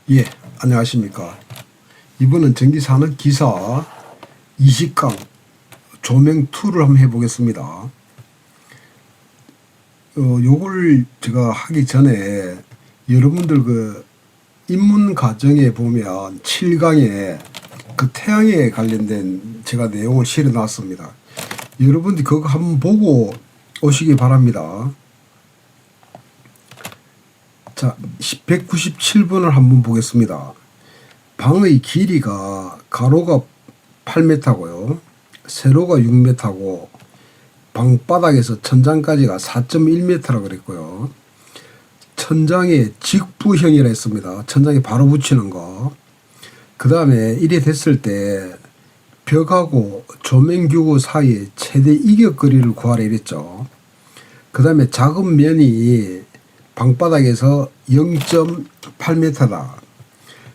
예, 안녕하십니까. 이번은 전기사는 기사 20강 조명2를 한번 해보겠습니다. 요걸 제가 하기 전에 여러분들 그 입문 과정에 보면 7강에 그 태양에 관련된 제가 내용을 실어 놨습니다. 여러분들 그거 한번 보고 오시기 바랍니다. 자, 197번을 한번 보겠습니다. 방의 길이가 가로가 8m고요. 세로가 6m고 방바닥에서 천장까지가 4.1m라고 그랬고요. 천장에 직부형이라 했습니다. 천장에 바로 붙이는 거. 그 다음에 이래 됐을 때 벽하고 조명기구 사이에 최대 이격거리를 구하라 이랬죠. 그 다음에 작은 면이 방바닥에서 0.8m다.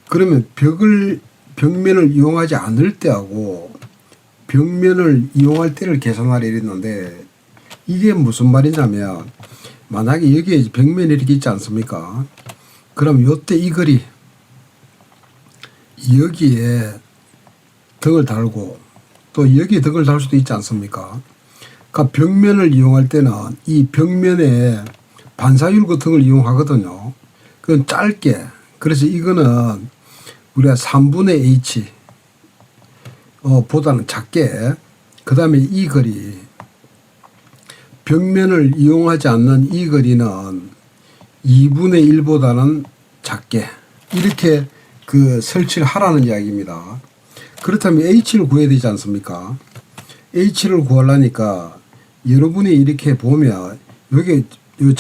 그러면 벽면을 이용하지 않을 때하고 벽면을 이용할 때를 계산하려 이랬는데, 이게 무슨 말이냐면 만약에 여기에 벽면이 이렇게 있지 않습니까? 그럼 요때 이 거리 여기에 등을 달고 또 여기에 등을 달 수도 있지 않습니까? 그러니까 벽면을 이용할 때는 이 벽면에 반사율 등을 이용하거든요. 그건 짧게. 그래서 이거는 우리가 3분의 H 보다는 작게. 그 다음에 이 거리 벽면을 이용하지 않는 이 거리는 2분의 1보다는 작게, 이렇게 그 설치를 하라는 이야기입니다. 그렇다면 H를 구해야 되지 않습니까? H를 구하려니까 여러분이 이렇게 보면 여기 요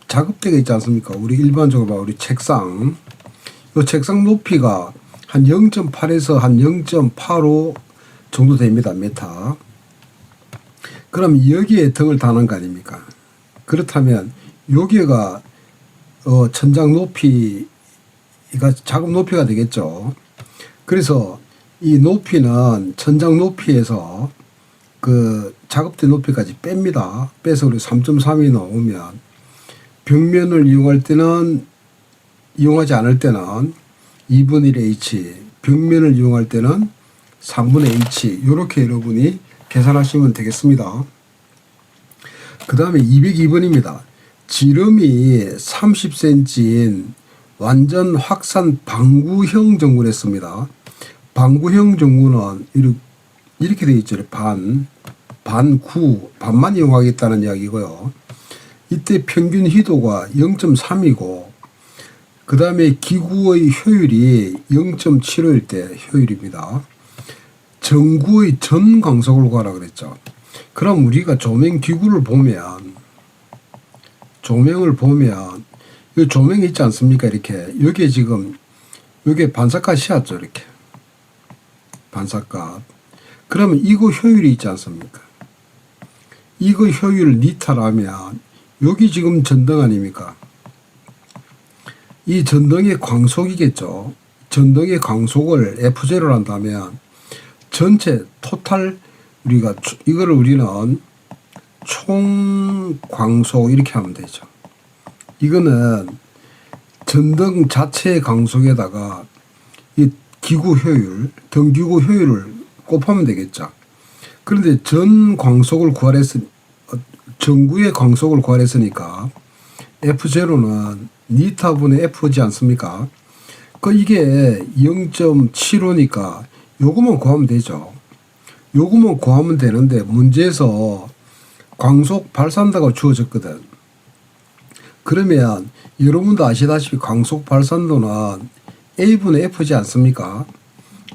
작업대가 있지 않습니까? 우리 일반적으로 우리 책상, 요 책상 높이가 한 0.8에서 한 0.85 정도 됩니다. 메타. 그럼 여기에 등을 다는 거 아닙니까? 그렇다면 여기가 천장 높이가 작업 높이가 되겠죠. 그래서 이 높이는 천장 높이에서 그 작업대 높이까지 뺍니다. 빼서 우리 3.3이 나오면 벽면을 이용하지 않을 때는 2분의 1 H, 벽면을 이용할 때는 3분의 H, 이렇게 여러분이 계산하시면 되겠습니다. 그 다음에 202번입니다. 지름이 30cm인 완전 확산 방구형 전구를 했습니다. 방구형 전구는 이렇게 되어 있죠. 반만 이용하겠다는 이야기고요. 이때 평균 희도가 0.3이고 그 다음에 기구의 효율이 0.75일 때 효율입니다. 전구의 전 광속을 구하라 그랬죠. 그럼 우리가 조명을 보면 이 조명이 있지 않습니까? 이렇게 여기에 지금 여기에 반사값 씌웠죠. 이렇게 반사값. 그러면 이거 효율이 있지 않습니까? 이거 효율을 니타라면 여기 지금 전등 아닙니까? 이 전등의 광속이겠죠. 전등의 광속을 F0로 한다면 전체 토탈 이거를 우리는 총 광속 이렇게 하면 되죠. 이거는 전등 자체의 광속에다가 이 기구 효율, 등기구 효율을 곱하면 되겠죠. 그런데 전구의 광속을 구하랬으니까 F0는 니타분의 F지 않습니까? 이게 0.75니까 요거만 구하면 되죠. 요거만 구하면 되는데 문제에서 광속 발산도가 주어졌거든. 그러면 여러분도 아시다시피 광속 발산도는 A분의 F지 않습니까?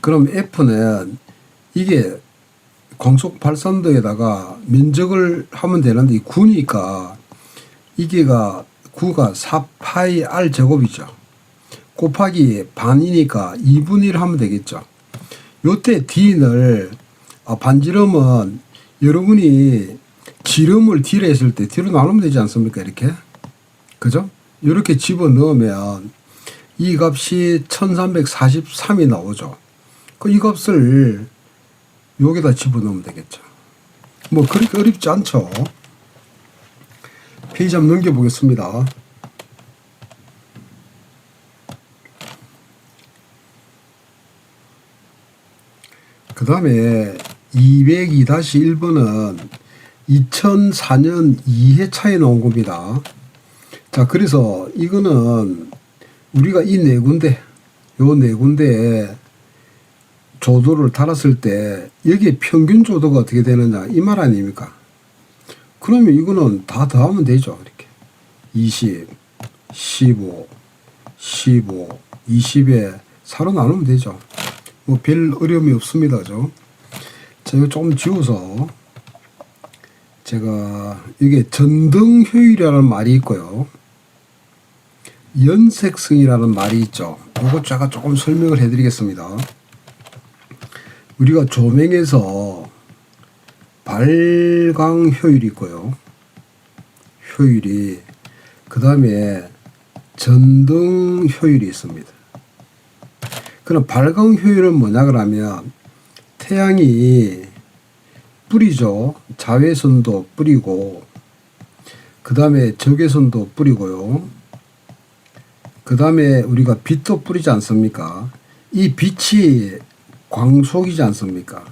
그럼 F는 이게 광속 발산도에다가 면적을 하면 되는데 이 9니까 이게가 9가 4파이 R 제곱이죠. 곱하기 반이니까 2분의 1 하면 되겠죠. 요때 D를 반지름은 여러분이 지름을 D로 했을 때 D로 나누면 되지 않습니까? 이렇게. 그죠? 이렇게 집어넣으면 이 값이 1343이 나오죠. 이 값을 여기다 집어넣으면 되겠죠. 뭐 그렇게 어렵지 않죠. 페이지 한번 넘겨보겠습니다. 그 다음에 202-1번은 2004년 2회차에 나온 겁니다. 자, 그래서 이거는 우리가 이 네 군데, 요 네 군데에 조도를 달았을 때 여기에 평균 조도가 어떻게 되느냐 이 말 아닙니까? 그러면 이거는 다 더하면 되죠. 이렇게 20, 15, 15, 20에 4로 나누면 되죠. 뭐 별 어려움이 없습니다. 그죠? 자, 이거 조금 지워서 제가 이게 전등효율이라는 말이 있고요. 연색성이라는 말이 있죠. 이거 제가 조금 설명을 해드리겠습니다. 우리가 조명에서 발광 효율이 있고요. 효율이 그 다음에 전등 효율이 있습니다. 그럼 발광 효율은 뭐냐 그러면 태양이 뿌리죠. 자외선도 뿌리고 그 다음에 적외선도 뿌리고요. 그 다음에 우리가 빛도 뿌리지 않습니까? 이 빛이 광속이지 않습니까?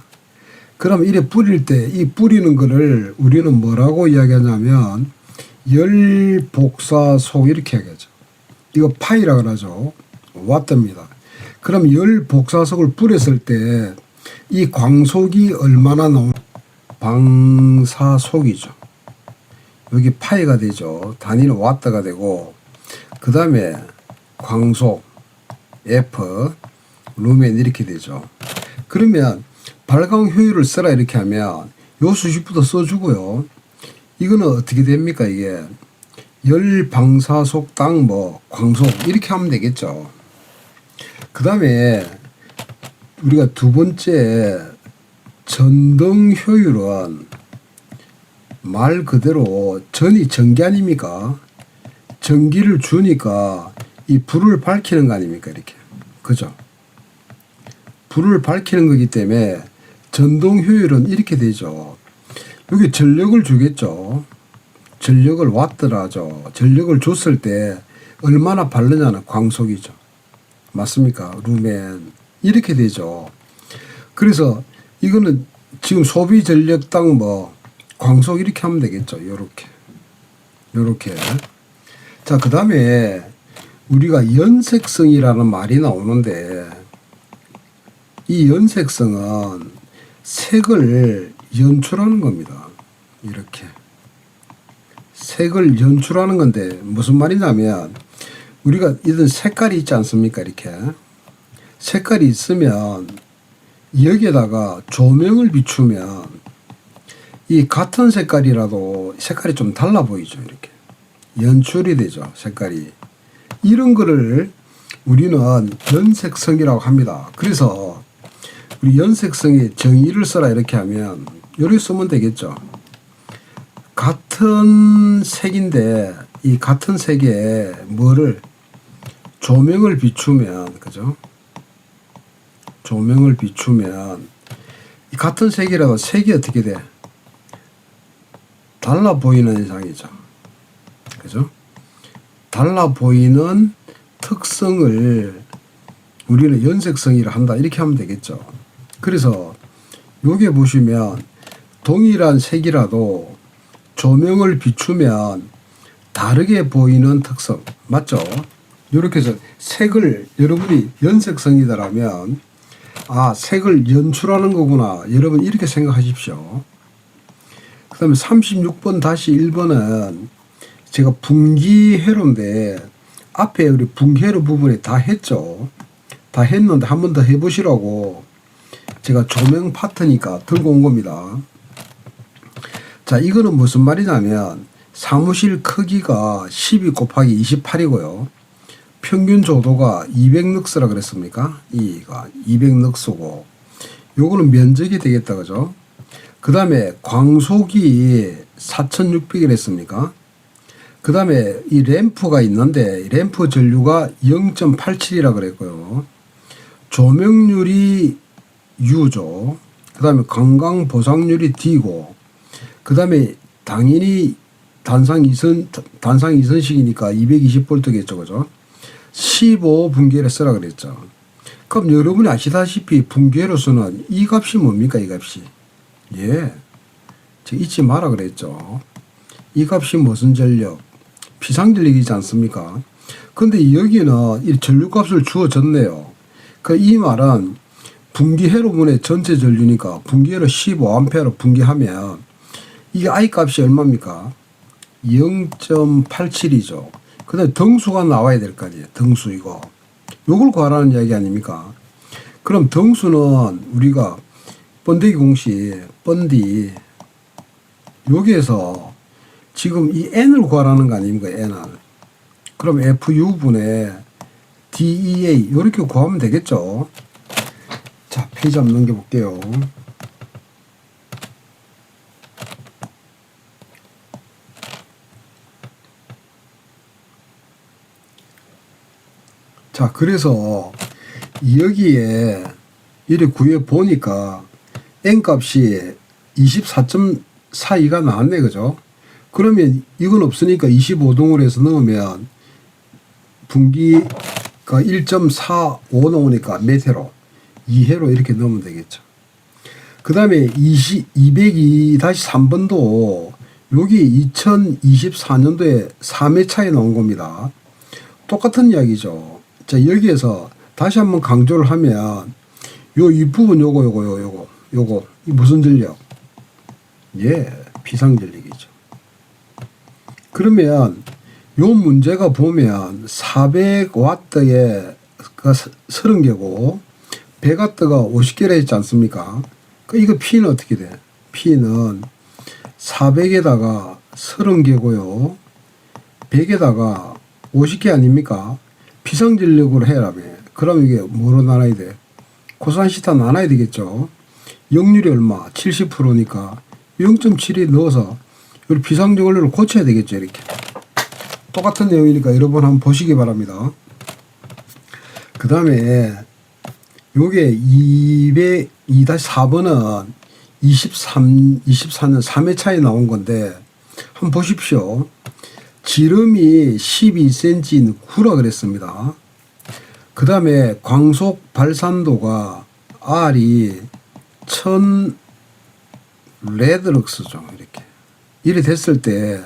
그럼 이래 뿌릴 때 이 뿌리는 거를 우리는 뭐라고 이야기하냐면 열복사속 이렇게 이야기하죠. 이거 파이라 그러죠. 왓트입니다. 그럼 열복사속을 뿌렸을 때 이 광속이 얼마나 나오는 방사속이죠. 여기 파이가 되죠. 단위는 왓트가 되고 그 다음에 광속 F 루멘 이렇게 되죠. 그러면 발광 효율을 써라 이렇게 하면 요 수식부터 써주고요. 이거는 어떻게 됩니까? 이게 열 방사속당 뭐 광속 이렇게 하면 되겠죠. 그 다음에 우리가 두 번째 전등 효율은 말 그대로 전이 전기 아닙니까? 전기를 주니까 이 불을 밝히는 거 아닙니까? 이렇게. 그죠? 불을 밝히는 거기 때문에 전등 효율은 이렇게 되죠. 여기 전력을 주겠죠. 전력을 왓트라죠. 전력을 줬을 때 얼마나 밝느냐는 광속이죠. 맞습니까? 루멘. 이렇게 되죠. 그래서 이거는 지금 소비 전력당 뭐 광속 이렇게 하면 되겠죠. 요렇게. 요렇게. 자, 그 다음에 우리가 연색성이라는 말이 나오는데 이 연색성은 색을 연출하는 겁니다. 이렇게. 색을 연출하는 건데 무슨 말이냐면 우리가 이런 색깔이 있지 않습니까? 이렇게. 색깔이 있으면 여기에다가 조명을 비추면 이 같은 색깔이라도 색깔이 좀 달라 보이죠. 이렇게. 연출이 되죠. 색깔이. 이런 거를 우리는 연색성이라고 합니다. 그래서 우리 연색성의 정의를 써라 이렇게 하면 이렇게 쓰면 되겠죠. 같은 색인데 이 같은 색에 뭐를 조명을 비추면 그죠? 조명을 비추면 이 같은 색이라도 색이 어떻게 돼? 달라 보이는 이상이죠. 그죠? 달라 보이는 특성을 우리는 연색성이라 한다. 이렇게 하면 되겠죠. 그래서 여기에 보시면 동일한 색이라도 조명을 비추면 다르게 보이는 특성. 맞죠? 이렇게 해서 색을 여러분이 연색성이다라면 아, 색을 연출하는 거구나. 여러분 이렇게 생각하십시오. 그 다음에 36번-1번은 제가 분기회로인데 앞에 우리 분기회로 부분에 다 했죠. 다 했는데 한 번 더 해보시라고 제가 조명 파트니까 들고 온 겁니다. 자, 이거는 무슨 말이냐면 사무실 크기가 12 곱하기 28이고요. 평균 조도가 200럭스라 그랬습니까? 이가 200럭스고 요거는 면적이 되겠다. 그죠? 그 다음에 광속이 4600이라 했습니까? 그 다음에 이 램프가 있는데 램프 전류가 0.87이라 그랬고요. 조명률이 U죠. 그 다음에 관광 보상률이 D고 그 다음에 당연히 단상 이선식이니까 220V겠죠. 그죠? 15분기를 쓰라 그랬죠. 그럼 여러분이 아시다시피 분기회로서는 이 값이 뭡니까? 이 값이. 예. 제가 잊지 마라 그랬죠. 이 값이 무슨 전력? 피상전력이지 않습니까? 근데 여기는 이 전류값을 주어졌네요. 그 이 말은 분기회로분의 전체 전류니까 분기회로 15A로 분기하면 이게 I 값이 얼마입니까? 0.87이죠. 그 다음에 등수가 나와야 될 거 아니에요. 등수 이거. 요걸 구하라는 이야기 아닙니까? 그럼 등수는 우리가 번데기 공식, 번디, 여기에서 지금 이 n을 구하라는 거 아닙니까? n을. 그럼 FU분의 DEA 이렇게 구하면 되겠죠. 자, 페이지 한번 넘겨볼게요. 자, 그래서 여기에 이렇게 구해 보니까 n값이 24.42가 나왔네, 그죠? 그러면 이건 없으니까 25동을 해서 넣으면 분기가 1.45 나오니까 몇 회로? 2회로 이렇게 넣으면 되겠죠. 그 다음에 202-3번도 여기 2024년도에 3회 차이 나온 겁니다. 똑같은 이야기죠. 자, 여기에서 다시 한번 강조를 하면 요 윗부분 요거 이 무슨 전력? 예, 비상전력이죠. 그러면 요 문제가 보면 400W에 30개고 100W가 50개라 했지 않습니까? 이거 P는 어떻게 돼? P는 400에다가 30개고요. 100에다가 50개 아닙니까? 비상전력으로 해라며. 그럼 이게 뭐로 나눠야 돼? 코산시타 나눠야 되겠죠. 역률이 얼마? 70%니까 0.7이 넣어서 이 비상전력을 고쳐야 되겠죠. 이렇게. 똑같은 내용이니까 여러분 한번 보시기 바랍니다. 그 다음에 요게 202-4번은 24년 3회 차이 나온 건데 한번 보십시오. 지름이 12cm인 9라 그랬습니다. 그 다음에 광속 발산도가 R이 1000 레드럭스죠. 이렇게 됐을 때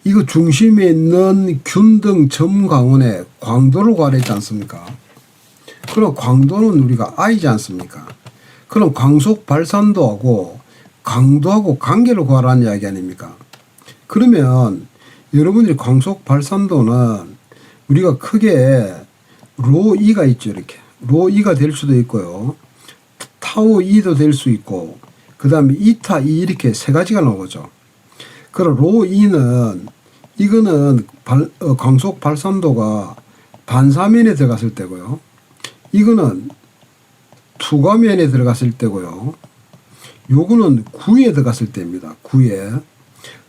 이거 중심에 있는 균등 점광원의 광도를 구하랬지 않습니까? 그럼 광도는 우리가 I지 않습니까? 그럼 광속 발산도하고 강도하고 관계를 구하라는 이야기 아닙니까? 그러면 여러분들이 광속 발산도는 우리가 크게 로 E가 있죠. 이렇게 로 E가 될 수도 있고요. 타우 E도 될 수 있고 그 다음에 이타 E 이렇게 세 가지가 나오죠. 그럼 로 E는 이거는 광속 발산도가 반사면에 들어갔을 때고요. 이거는 투과면에 들어갔을 때고요. 요거는 구에 들어갔을 때입니다. 구에.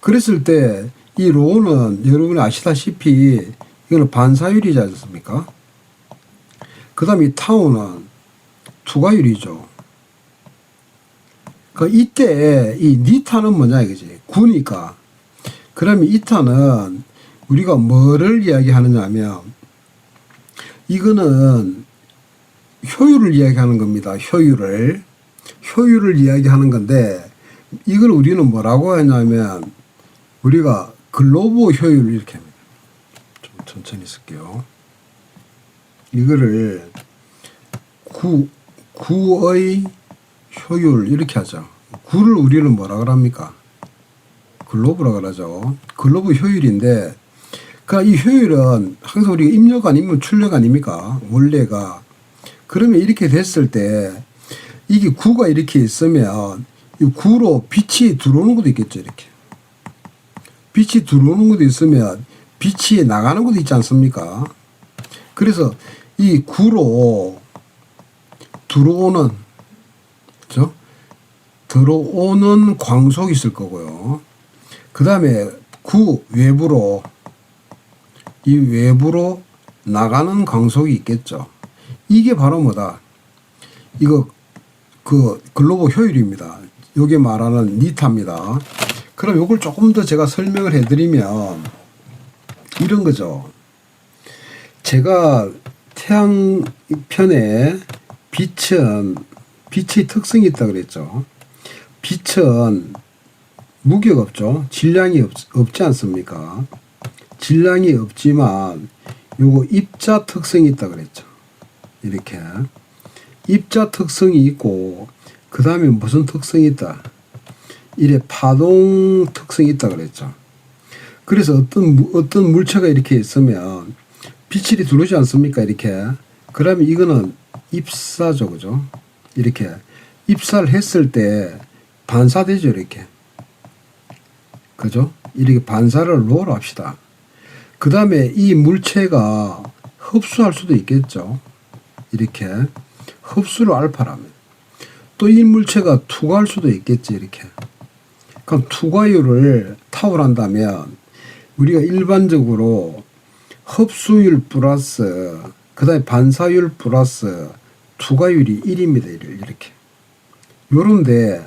그랬을 때 이 로는 여러분이 아시다시피 이거는 반사율이지 않습니까? 그 다음에 이 타우는 투과율이죠. 이때 이 니타는 뭐냐 이거지. 구니까. 그러면 이타는 우리가 뭐를 이야기하느냐 하면 이거는 효율을 이야기하는 겁니다. 효율을 이야기하는 건데 이걸 우리는 뭐라고 하냐면 우리가 글로브 효율 이렇게 합니다. 좀 천천히 쓸게요. 이거를 구의 효율 이렇게 하죠. 구를 우리는 뭐라 그럽니까? 글로브라 그러죠. 글로브 효율인데 그러니까 이 효율은 항상 우리가 입력 아니면 출력 아닙니까? 원래가. 그러면 이렇게 됐을 때 이게 구가 이렇게 있으면 이 구로 빛이 들어오는 것도 있겠죠. 이렇게. 빛이 들어오는 것도 있으면 빛이 나가는 것도 있지 않습니까? 그래서 이 구로 들어오는, 그죠? 들어오는 광속이 있을 거고요. 그 다음에 구 외부로, 이 외부로 나가는 광속이 있겠죠. 이게 바로 뭐다? 이거 글로브 효율입니다. 요게 말하는 니타입니다. 그럼 요걸 조금 더 제가 설명을 해드리면 이런 거죠. 제가 태양편에 빛의 특성이 있다 그랬죠. 빛은 무게가 없죠. 질량이 없지 않습니까? 질량이 없지만 요거 입자 특성이 있다 그랬죠. 이렇게 입자 특성이 있고 그 다음에 무슨 특성이 있다? 이래 파동 특성이 있다 그랬죠. 그래서 어떤 물체가 이렇게 있으면 빛이 들어오지 않습니까? 이렇게. 그러면 이거는 입사죠. 그죠? 이렇게. 입사를 했을 때 반사되죠. 이렇게. 그죠? 이렇게 반사를 로로 합시다. 그 다음에 이 물체가 흡수할 수도 있겠죠. 이렇게. 흡수를 알파라면. 또 이 물체가 투과할 수도 있겠지. 이렇게. 그럼 투과율을 타오를 한다면 우리가 일반적으로 흡수율 플러스 그 다음에 반사율 플러스 투과율이 1입니다. 이렇게. 요런데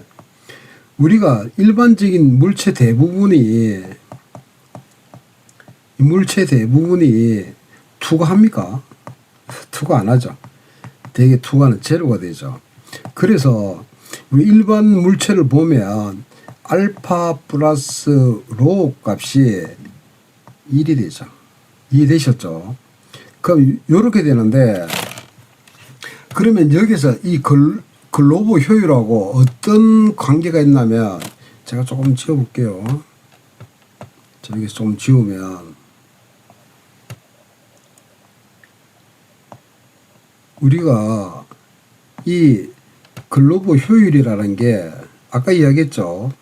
우리가 일반적인 물체 대부분이 투과합니까? 투과 안 하죠. 대개 투과는 제로가 되죠. 그래서 일반 물체를 보면 알파 플러스 로 값이 1이 되죠. 이해되셨죠? 그럼 요렇게 되는데 그러면 여기서 이 글로브 효율하고 어떤 관계가 있냐면 제가 조금 지워볼게요. 여기서 좀 지우면 우리가 이 글로브 효율이라는 게 아까 이야기했죠.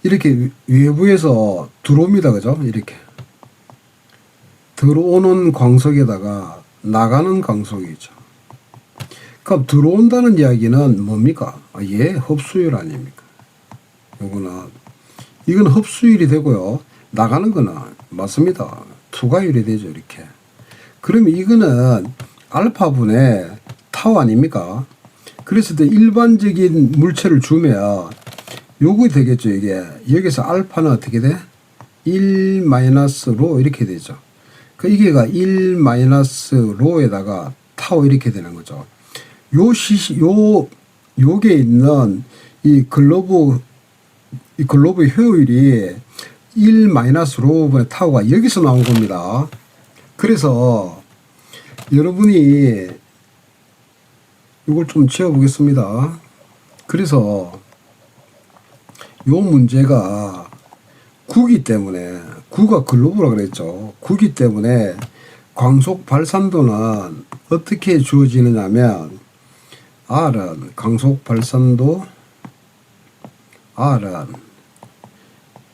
이렇게 외부에서 들어옵니다. 그죠? 이렇게. 들어오는 광속에다가 나가는 광속이죠. 그럼 들어온다는 이야기는 뭡니까? 흡수율 아닙니까? 이건 흡수율이 되고요. 나가는 거는 맞습니다. 투과율이 되죠. 이렇게. 그러면 이거는 알파분의 타우 아닙니까? 그래서 일반적인 물체를 주면 요거 되겠죠. 이게 여기서 알파는 어떻게 돼? 1 마이너스 로 이렇게 되죠. 이게가 1 마이너스 로에다가 타우 이렇게 되는 거죠. 요게 있는 이 글로브 효율이 1 마이너스 로분의 타우가 여기서 나온 겁니다. 그래서 여러분이 이걸 좀 지워보겠습니다. 그래서 요 문제가 구기 때문에 구가 글로브라 그랬죠. 구기 때문에 광속 발산도는 어떻게 주어지느냐면 R은 광속 발산도 R은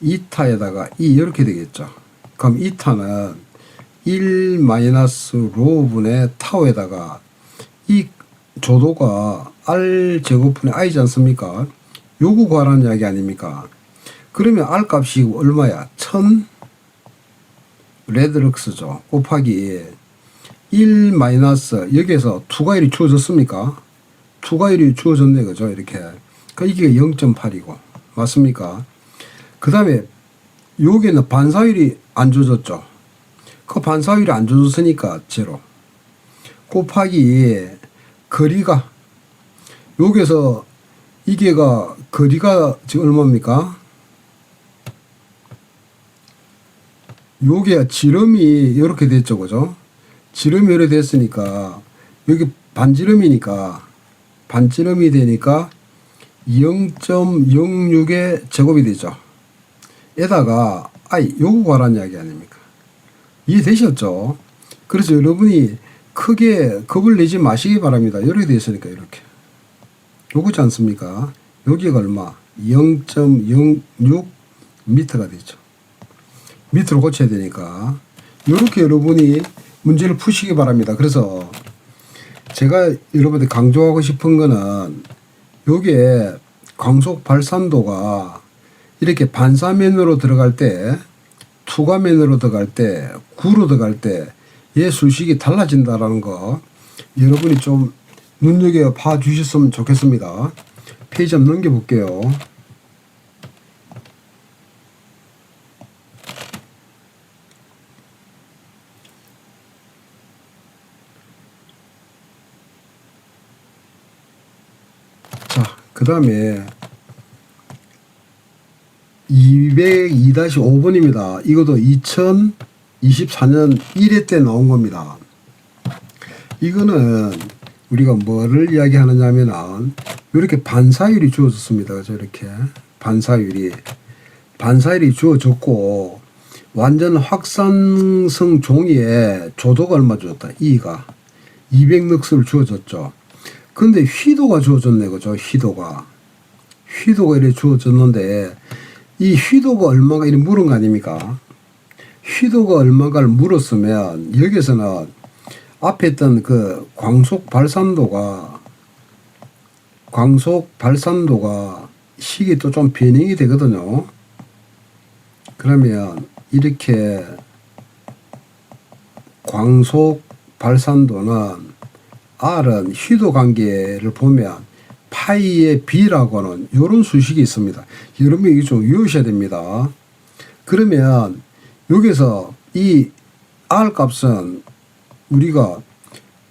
이타에다가 이렇게 되겠죠. 그럼 이타는 1 마이너스 로분의 타우에다가 이 조도가 R 제곱분의 I지 않습니까? 요거 구하라는 이야기 아닙니까? 그러면 R 값이 얼마야? 1000 레드럭스죠. 곱하기 1 마이너스 여기에서 투과율이 주어졌습니까? 투과율이 주어졌네. 그죠? 이렇게. 이게 0.8이고 맞습니까? 그 다음에 여기는 반사율이 안 주어졌죠. 그 반사율이 안 주어졌으니까 제로 곱하기 거리가 여기에서 이게가 거리가 지금 얼마입니까? 요게 지름이 이렇게 됐죠. 그죠? 지름이 이렇게 됐으니까 여기 반지름이니까 반지름이 되니까 0.06의 제곱이 되죠. 에다가 요거 구하라는 이야기 아닙니까? 이해되셨죠? 그래서 여러분이 크게 겁을 내지 마시기 바랍니다. 이렇게 되어 있으니까 이렇게. 요거지 않습니까? 여기가 얼마? 0.06 미터가 되죠. 미터로 고쳐야 되니까 이렇게 여러분이 문제를 푸시기 바랍니다. 그래서 제가 여러분들 강조하고 싶은 거는 요게 광속 발산도가 이렇게 반사면으로 들어갈 때 투과면으로 들어갈 때 구로 들어갈 때 얘 수식이 달라진다라는 거 여러분이 좀 눈여겨 봐 주셨으면 좋겠습니다. 페이지 한번 넘겨 볼게요. 그 다음에 202-5번입니다. 이것도 2024년 1회 때 나온 겁니다. 이거는 우리가 뭐를 이야기하느냐 하면은 이렇게 반사율이 주어졌습니다. 그죠? 이렇게 반사율이 주어졌고 완전 확산성 종이에 조도가 얼마 주었다. E가 200럭스를 주어졌죠. 근데 휘도가 주어졌네. 그죠? 휘도가 이렇게 주어졌는데 이 휘도가 얼마가 이렇게 물은 거 아닙니까? 휘도가 얼마가를 물었으면 여기서는 앞에 있던 그 광속 발산도가 식이 또 좀 변형이 되거든요. 그러면 이렇게 광속 발산도는 R은 휘도 관계를 보면 파이의 B라고는 이런 수식이 있습니다. 여러분이 이거 좀 외우셔야 됩니다. 그러면 여기서 이 R 값은 우리가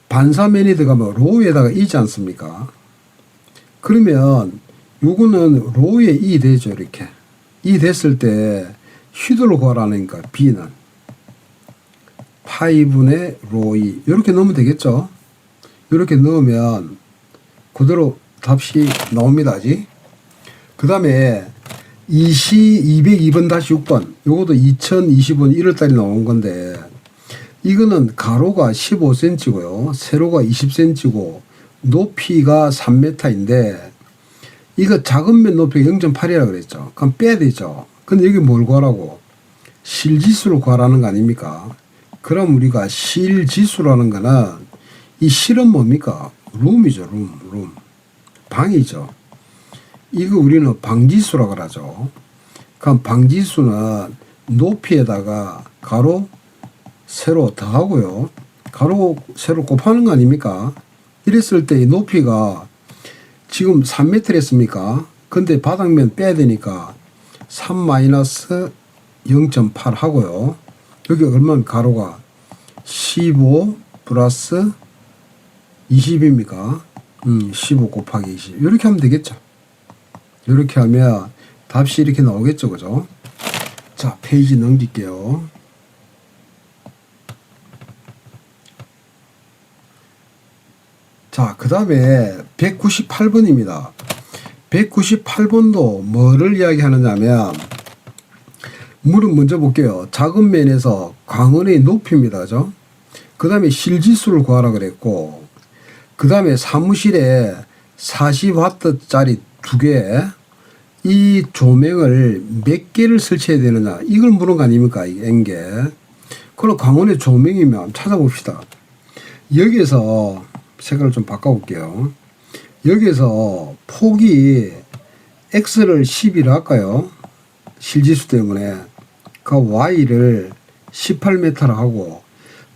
반사면이 들어가면 로우에다가 이지 않습니까? 그러면 요거는 로우에 이 되죠. 이렇게 이 됐을 때 휘도를 구하라니까 B는 파이분의 로우 이렇게 넣으면 되겠죠. 이렇게 넣으면 그대로 답이 나옵니다. 그 다음에 202번-6번 요것도 2025년 1월달에 나온 건데 이거는 가로가 15cm고요. 세로가 20cm고 높이가 3m인데 이거 작은 면 높이가 0.8이라고 그랬죠. 그럼 빼야 되죠. 근데 여기 뭘 구하라고? 실지수를 구하라는 거 아닙니까? 그럼 우리가 실지수라는 거는 이 실은 뭡니까? 룸이죠. 룸. 방이죠. 이거 우리는 방지수라고 하죠. 그럼 방지수는 높이에다가 가로 세로 더하고요. 가로 세로 곱하는 거 아닙니까? 이랬을 때 이 높이가 지금 3m 했습니까? 근데 바닥면 빼야 되니까 3-0.8 하고요. 여기 얼마면 가로가 15 플러스 20입니까? 15 곱하기 20 이렇게 하면 되겠죠. 이렇게 하면 답이 이렇게 나오겠죠. 그죠? 자, 페이지 넘길게요. 자, 그 다음에 198번입니다. 198번도 뭐를 이야기하느냐 하면 물은 먼저 볼게요. 작은 면에서 광원의 높이입니다. 그죠? 그 다음에 실지수를 구하라 그랬고 그 다음에 사무실에 40W짜리 2개 이 조명을 몇 개를 설치해야 되느냐 이걸 물은 거 아닙니까? 이 N개. 그럼 광원의 조명이면 한번 찾아봅시다. 여기에서 색깔을 좀 바꿔볼게요. 여기에서 폭이 X를 10이라 할까요? 실지수 때문에 그 Y를 18m라 하고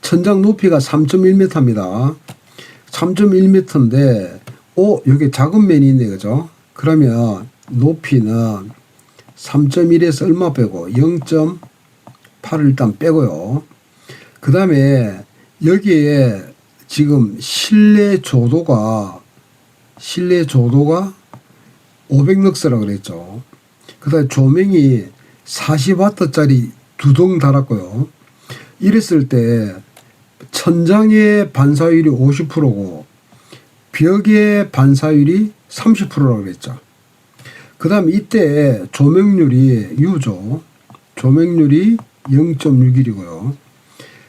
천장 높이가 3.1m입니다. 3.1m인데 여기 작은 면이 있네. 그죠? 그러면 높이는 3.1에서 얼마 빼고 0.8을 일단 빼고요. 그 다음에 여기에 지금 실내 조도가 500럭스라고 그랬죠. 그 다음에 조명이 40W짜리 2동 달았고요. 이랬을 때 천장의 반사율이 50%고 벽의 반사율이 30%라고 그랬죠. 그 다음에 이때 조명률이 U죠. 조명률이 0.61이고요.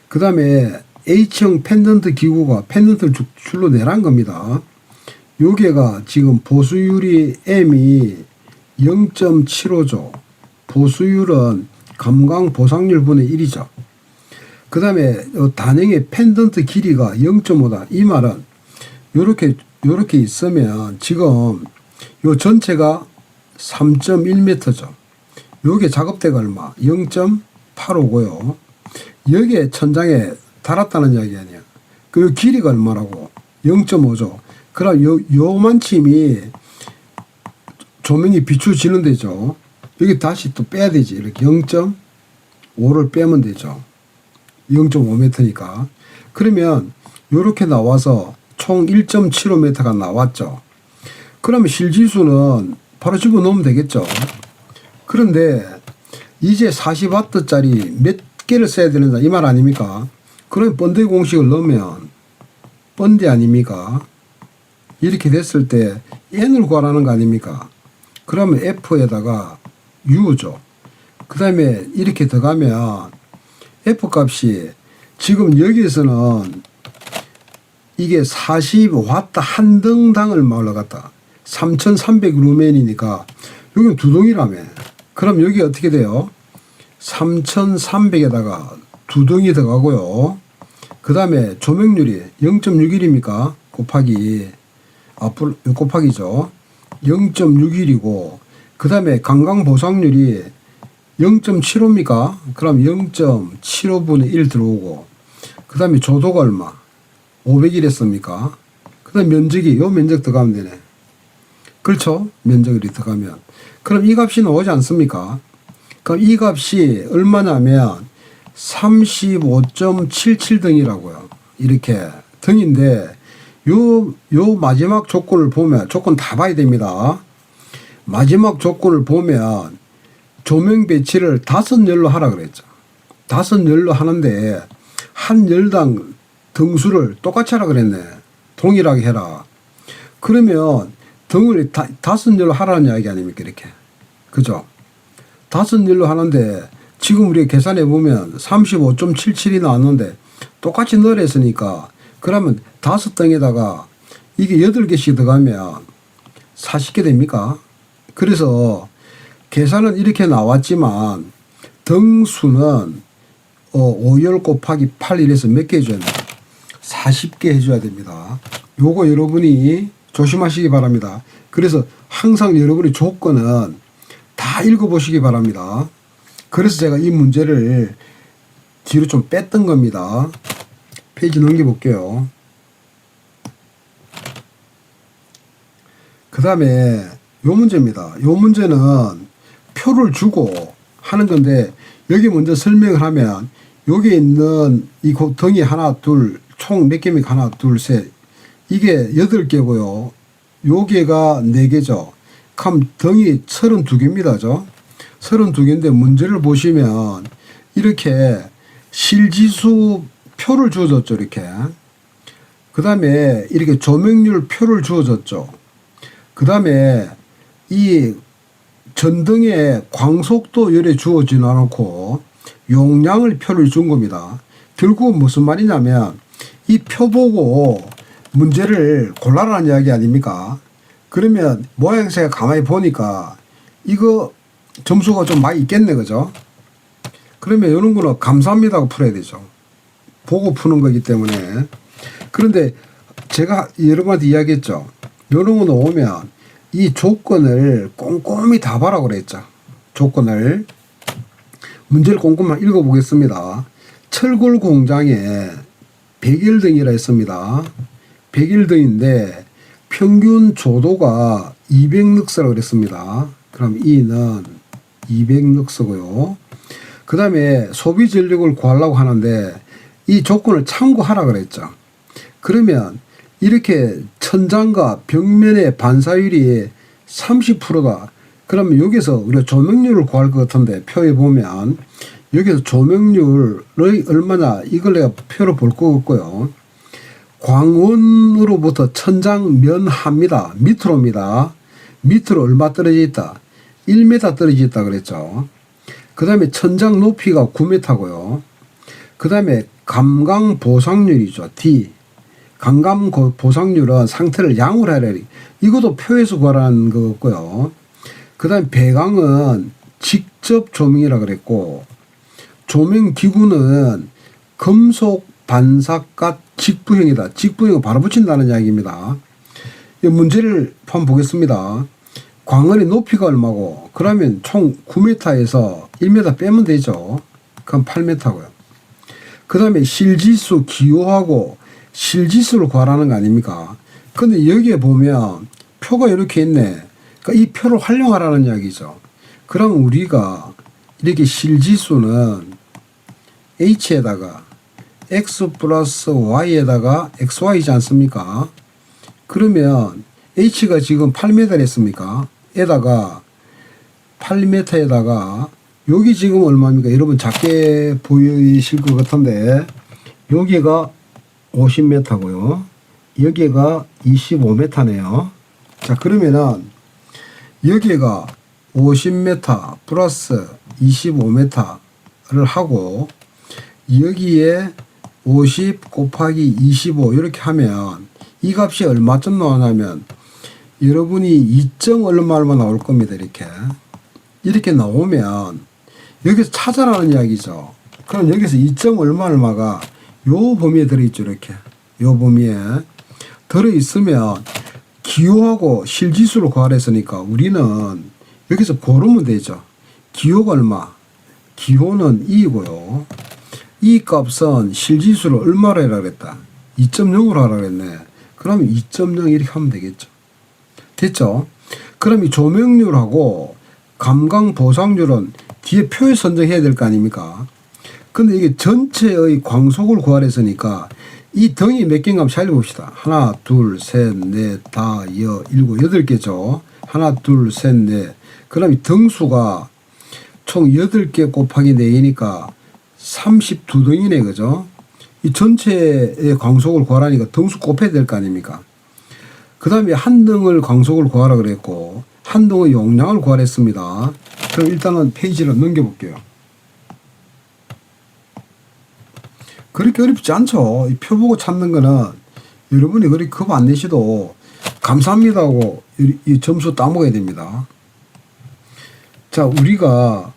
그 다음에 H형 펜던트 기구가 펜던트를 줄로 내란 겁니다. 요게가 지금 보수율이 M이 0.75죠. 보수율은 감광 보상률 분의 1이죠. 그 다음에 단형의 펜던트 길이가 0.5다. 이 말은 요렇게 있으면 지금 요 전체가 3.1m죠. 요게 작업대가 얼마? 0.85고요. 여기에 천장에 달았다는 이야기 아니야. 그 길이가 얼마라고? 0.5죠. 그럼 요만침이 조명이 비추지는 데죠. 여기 다시 또 빼야 되지. 이렇게 0.5를 빼면 되죠. 0.5m니까. 그러면 요렇게 나와서 총 1.75m가 나왔죠. 그러면 실지수는 바로 집어넣으면 되겠죠. 그런데 이제 40W짜리 몇 개를 써야 되는다 이 말 아닙니까? 그럼 번더기 공식을 넣으면 번대 아닙니까? 이렇게 됐을 때 n을 구하라는 거 아닙니까? 그러면 f에다가 u죠. 그 다음에 이렇게 들어가면 f 값이 지금 여기에서는 이게 40W 한 등당을 올라갔다. 3300 루멘이니까 여기는 두 동이라며. 그럼 여기 어떻게 돼요? 3300에다가 두 동이 들어가고요. 그 다음에 조명률이 0.61입니까? 곱하기 곱하기죠. 0.61이고 그 다음에 강강보상률이 0.75입니까? 그럼 0.75분의 1 들어오고 그 다음에 조도가 얼마? 500일 했습니까? 그 다음 면적이 요 면적 들어가면 되네. 그렇죠? 면적이 들어가면 그럼 이 값이 나오지 않습니까? 그럼 이 값이 얼마냐면 35.77 등이라고요. 이렇게 등인데 요 마지막 조건을 보면 조건 다 봐야 됩니다. 마지막 조건을 보면 조명 배치를 5열로 하라 그랬죠. 5열로 하는데 한 열당 등수를 똑같이 하라 그랬네. 동일하게 해라. 그러면 등을 5열로 하라는 이야기 아닙니까? 이렇게. 그죠? 5열로 하는데 지금 우리가 계산해 보면 35.77이 나왔는데 똑같이 넣으라 했으니까 그러면 5등에다가 이게 8개씩 들어가면 40개 됩니까? 그래서 계산은 이렇게 나왔지만 등수는 5열 곱하기 8 이래서 몇 개 해줘야 돼요? 40개 해줘야 됩니다. 요거 여러분이 조심하시기 바랍니다. 그래서 항상 여러분의 조건은 다 읽어보시기 바랍니다. 그래서 제가 이 문제를 뒤로 좀 뺐던 겁니다. 페이지 넘겨볼게요. 그 다음에 요 문제입니다. 요 문제는 표를 주고 하는 건데 여기 먼저 설명을 하면 여기 있는 이 등이 하나 둘 총 몇 개입니까? 하나 둘 셋 이게 8개고요. 요게가 4개죠. 그럼 등이 32개입니다. 32개인데 문제를 보시면 이렇게 실지수 표를 주어졌죠. 이렇게. 그 다음에 이렇게 조명률 표를 주어졌죠. 그 다음에 이 전등의 광속도 열에 주어지지 않고 용량을 표를 준 겁니다. 결국 무슨 말이냐면 이 표 보고 문제를 골라라는 이야기 아닙니까? 그러면 모양새가 가만히 보니까 이거 점수가 좀 많이 있겠네. 그죠? 그러면 이런 거는 감사합니다 하고 풀어야 되죠. 보고 푸는 거기 때문에. 그런데 제가 여러분한테 이야기했죠. 이런 거 나오면 이 조건을 꼼꼼히 다 봐라 그랬죠. 조건을. 문제를 꼼꼼히 읽어보겠습니다. 철골 공장에 100일등이라 했습니다. 100일등인데 평균 조도가 200럭스라고 그랬습니다. 그럼 E는 200럭스고요. 그 다음에 소비 전력을 구하려고 하는데 이 조건을 참고하라 그랬죠. 그러면 이렇게 천장과 벽면의 반사율이 30%다. 그러면 여기서 우리가 조명률을 구할 것 같은데 표에 보면 여기서 조명률이 얼마나 이걸 내가 표로 볼 것 같고요. 광원으로부터 천장 면하입니다. 밑으로입니다. 밑으로 얼마 떨어져 있다? 1m 떨어져 있다 그랬죠. 그 다음에 천장 높이가 9m고요. 그 다음에 감강 보상률이죠. D. 감감 보상률은 상태를 양으로 하라. 이것도 표에서 구하라는 거고요. 그 다음에 배강은 직접 조명이라 그랬고 조명 기구는 금속 반사갓 직부형이다. 직부형을 바로 붙인다는 이야기입니다. 이 문제를 한번 보겠습니다. 광원의 높이가 얼마고 그러면 총 9m에서 1m 빼면 되죠. 그럼 8m고요. 그 다음에 실지수 기호하고 실지수를 구하라는 거 아닙니까? 근데 여기에 보면 표가 이렇게 있네. 그러니까 이 표를 활용하라는 이야기죠. 그럼 우리가 이렇게 실지수는 H에다가 X 플러스 Y에다가 XY이지 않습니까? 그러면 H가 지금 8m 했습니까? 에다가 8m에다가 여기 지금 얼마입니까? 여러분 작게 보이실 것 같은데 여기가 50m고요. 여기가 25m네요. 자, 그러면은 여기가 50m 플러스 25m를 하고 여기에 50 곱하기 25 이렇게 하면 이 값이 얼마쯤 나오냐면 여러분이 2점 얼마 나올 겁니다. 이렇게 나오면 여기서 찾아라는 이야기죠. 그럼 여기서 2점 얼마가 요 범위에 들어있죠. 이렇게 요 범위에 들어있으면 기호하고 실지수로 구하랬으니까 우리는 여기서 고르면 되죠. 기호가 얼마? 기호는 2이고요. 이 값은 실지수를 얼마로 해라 그랬다? 2.0으로 하라 그랬네. 그럼 2.0 이렇게 하면 되겠죠. 됐죠? 그럼 이 조명률하고 감광보상률은 뒤에 표에 선정해야 될 거 아닙니까? 근데 이게 전체의 광속을 구하랬으니까 이 덩이 몇 개인가 한번 살펴봅시다. 하나, 둘, 셋, 넷, 다, 일곱, 여덟 개죠. 하나, 둘, 셋, 넷. 그럼 이 등수가 총 8개 곱하기 4이니까 32덩이네, 그죠? 이 전체의 광속을 구하라니까 등수 곱해야 될 거 아닙니까? 그 다음에 한 등을 광속을 구하라 그랬고, 한 등의 용량을 구하랬습니다. 그럼 일단은 페이지를 넘겨볼게요. 그렇게 어렵지 않죠. 이 표 보고 찾는 거는 여러분이 그렇게 겁 안 내셔도 감사합니다 하고 이 점수 따먹어야 됩니다. 자, 우리가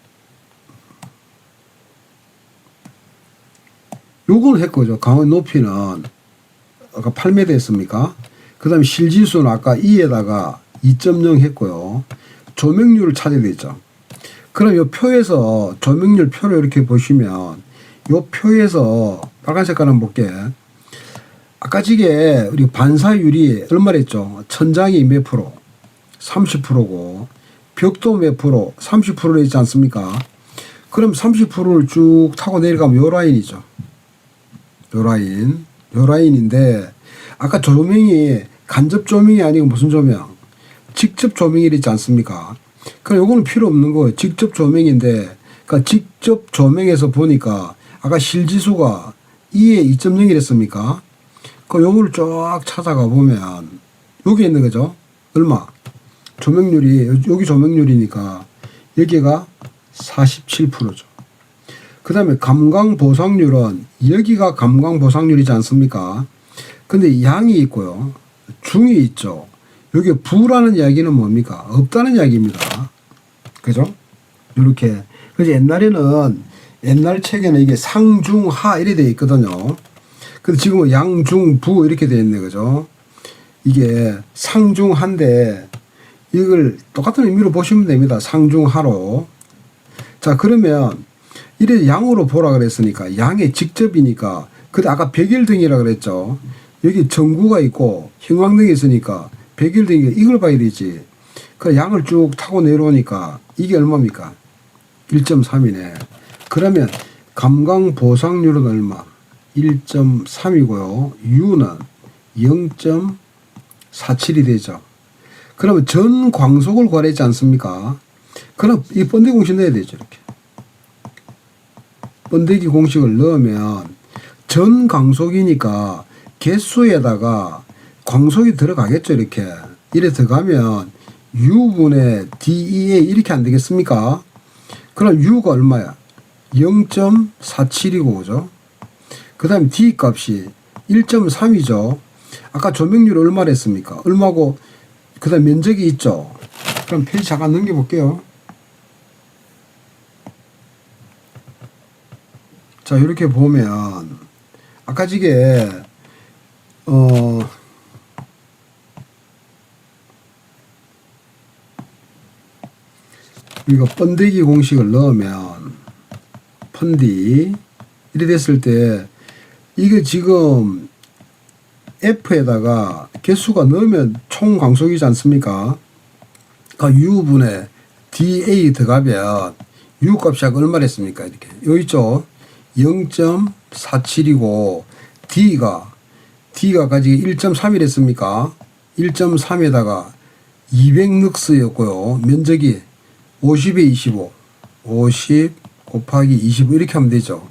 요걸 했거죠. 강의 높이는 아까 8m 했습니까? 그 다음에 실지수는 아까 2에다가 2.0 했고요. 조명률을 찾아야 되죠. 그럼 이 표에서 조명률 표를 이렇게 보시면 이 표에서 빨간 색깔 한번 볼게. 아까 지게 우리 반사율이 얼마랬죠? 천장이 몇 프로? 30%고 벽도 몇 프로? 30%로 있지 않습니까? 그럼 30%를 쭉 타고 내려가면 요 라인이죠. 요 라인인데 아까 조명이 간접 조명이 아니고 무슨 조명? 직접 조명이 있지 않습니까? 그럼 요거는 필요 없는 거예요. 직접 조명인데 그러니까 직접 조명에서 보니까 아까 실지수가 2에 2.0이랬습니까? 그 요거를 쫙 찾아가 보면 여기 있는 거죠. 얼마? 조명률이 여기 조명률이니까 여기가 47%죠. 그 다음에 감광보상률은 여기가 감광보상률이지 않습니까? 근데 양이 있고요. 중이 있죠. 여기 부라는 이야기는 뭡니까? 없다는 이야기입니다. 그죠? 이렇게. 그래서 옛날 책에는 이게 상중하 이렇게 되어 있거든요. 근데 지금은 양중부 이렇게 되어 있네. 그죠? 이게 상중하인데 이걸 똑같은 의미로 보시면 됩니다. 상중하로. 자, 그러면 이래 양으로 보라 그랬으니까 양의 직접이니까 근데 아까 백일등이라 그랬죠. 여기 전구가 있고 형광등이 있으니까 백일등이 이걸 봐야 되지. 그 양을 쭉 타고 내려오니까 이게 얼마입니까? 1.3이네. 그러면 감광보상률은 얼마? 1.3이고요. U는 0.47이 되죠. 그러면 전 광속을 구하랬지 않습니까? 그럼 이 번데기 공식 넣어야 되죠. 이렇게. 번데기 공식을 넣으면 전 광속이니까 개수에다가 광속이 들어가겠죠. 이렇게. 이래 들어가면 U분의 DEA 이렇게 안 되겠습니까? 그럼 U가 얼마야? 0.47이고, 그죠? 그 다음에 D 값이 1.3이죠. 아까 조명률 얼마를 했습니까? 얼마고, 그 다음 면적이 있죠. 그럼 페이지 잠깐 넘겨볼게요. 자, 이렇게 보면, 아까 지게, 우리가 번데기 공식을 넣으면 펀디 이래 됐을 때 이게 지금 F에다가 개수가 넣으면 총 광속이지 않습니까? 그 U분의 DA 들어가면 U 값이 아까 얼마 했습니까? 이렇게 여기 있죠. 0.47이고 D가 가지고 1.3이랬습니까? 1.3에다가 200럭스였고요. 면적이 50에 25, 50 곱하기 25 이렇게 하면 되죠.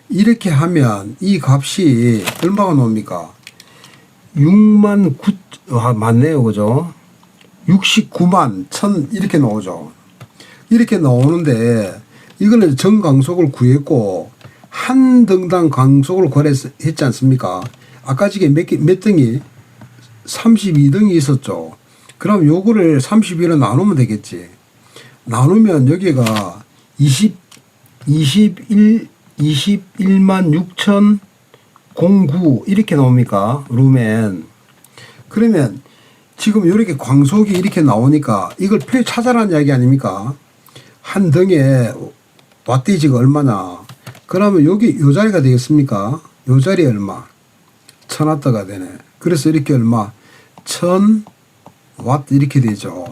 이렇게 하면 이 값이 얼마가 나옵니까? 6만 9, 맞네요. 그죠? 69만 1000 이렇게 나오죠. 이렇게 나오는데 이거는 정강속을 구했고 한 등당 강속을 구했지 않습니까? 아까 지금 몇 등이 32등이 있었죠. 그럼 요거를 32로 나누면 되겠지. 나누면 여기가 21만 6,009 이렇게 나옵니까? 루멘. 그러면 지금 이렇게 광속이 이렇게 나오니까 이걸 표 찾아라는 이야기 아닙니까? 한 등에 왓데이지가 얼마나? 그러면 여기 요 자리가 되겠습니까? 요 자리 얼마? 1000와트가 되네. 그래서 이렇게 얼마? 1000와트 이렇게 되죠.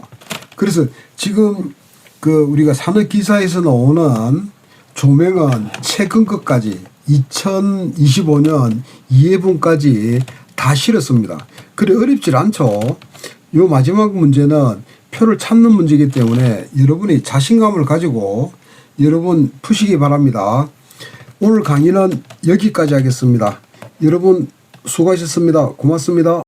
그래서 지금 우리가 산업 기사에서 나오는 조명은 최근 것까지 2025년 2회분까지 다 실었습니다. 그래 어렵질 않죠. 요 마지막 문제는 표를 찾는 문제이기 때문에 여러분이 자신감을 가지고 여러분 푸시기 바랍니다. 오늘 강의는 여기까지 하겠습니다. 여러분 수고하셨습니다. 고맙습니다.